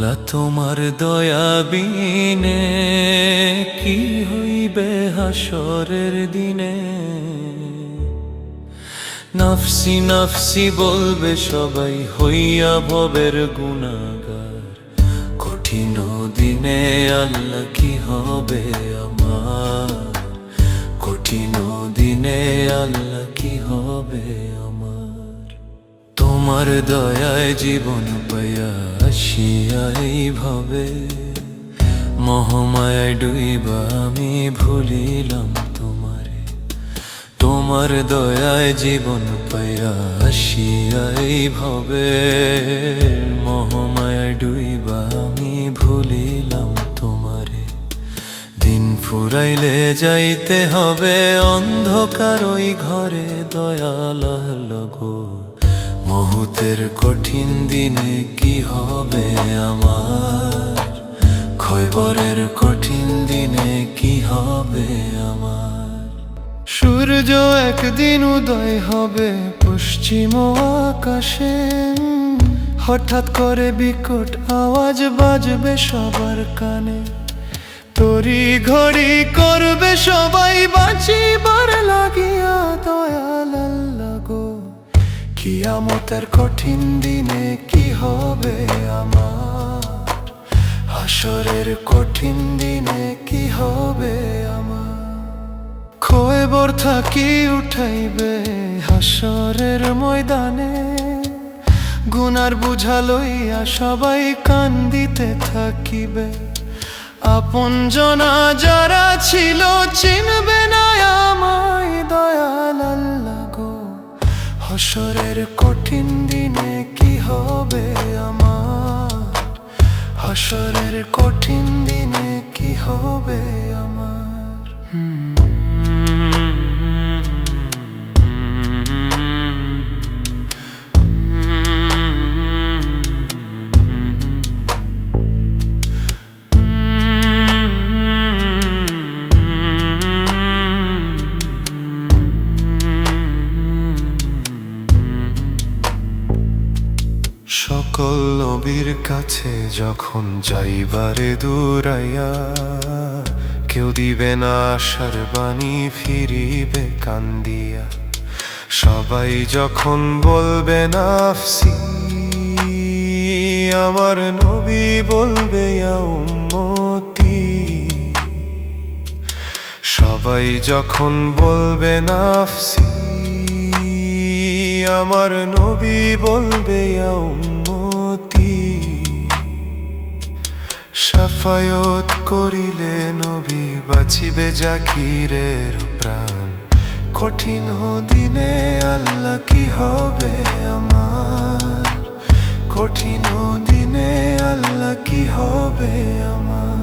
মওলা তোমার দয়া বিনে কি হইবে হাসরের দিনে। নাফসি নাফসি বলবে সবাই হইয়া ভবের গুনাহগার। কঠিন দিনে আল্লাহ কি হবে আমার, কঠিন দিনে আল্লাহ কি হবে আমার। তোমার দয়ায় জীবন পাইয়া আসিয়া এইভাবে, মহামায়ায় ডুইবা আমি ভুলিলাম তোমারে। তোমার দয়ায় জীবন পাইয়া আসিয়া এইভাবে, মহামায়ায় ডুইবা আমি ভুলিলাম তোমারে। দিন ফুরাইলে যাইতে হবে অন্ধকার ওই ঘরে, দয়াল গো মুহূর্তের কঠিন দিনে কি হবে আমার, খৈবরের কঠিন দিনে কি হবে আমার। সূর্য একদিন উদয় হবে পশ্চিম আকাশে, হঠাৎ করে বিকট আওয়াজ বাজবে সবার কানে। তড়ি ঘড়ি করবে সবাই বাঁচিবার লাগিয়া, দয়াল আল্লাহ গো কিয়ামতের কঠিন দিনে কি হবে আমার, হাসরের কঠিন দিনে কি হবে আমার। খৈবর থাকি উঠাইবে হাসরের ময়দানে, গুনার বুঝা লইয়া সবাই কান্দিতে থাকিবে। আপন জনা যারা ছিল চিনবে না আমায়, দয়াল আল্লাহ গো হাসরের কঠিন দিনে কি হবে আমার, হাসরের কঠিন দিনে কি হবে আমার। সকল নবীর কাছে যখন যাইবারে দূরাইয়া, কেউ দিবে না আশার বাণী ফিরিবে কান্দিয়া। সবাই যখন বলবে নাফসি, আমার নবী বলবে ইয়া উম্মতি। সবাই যখন বলবে নাফসি, আমার নবী বলবে ইয়া উম্মতি। শাফায়াত করিলে নবী বাঁচিবে জাকিরের প্রাণ। কঠিন দিনে আল্লাহ কি হবে আমার, কঠিন দিনে আল্লাহ কি হবে আমার।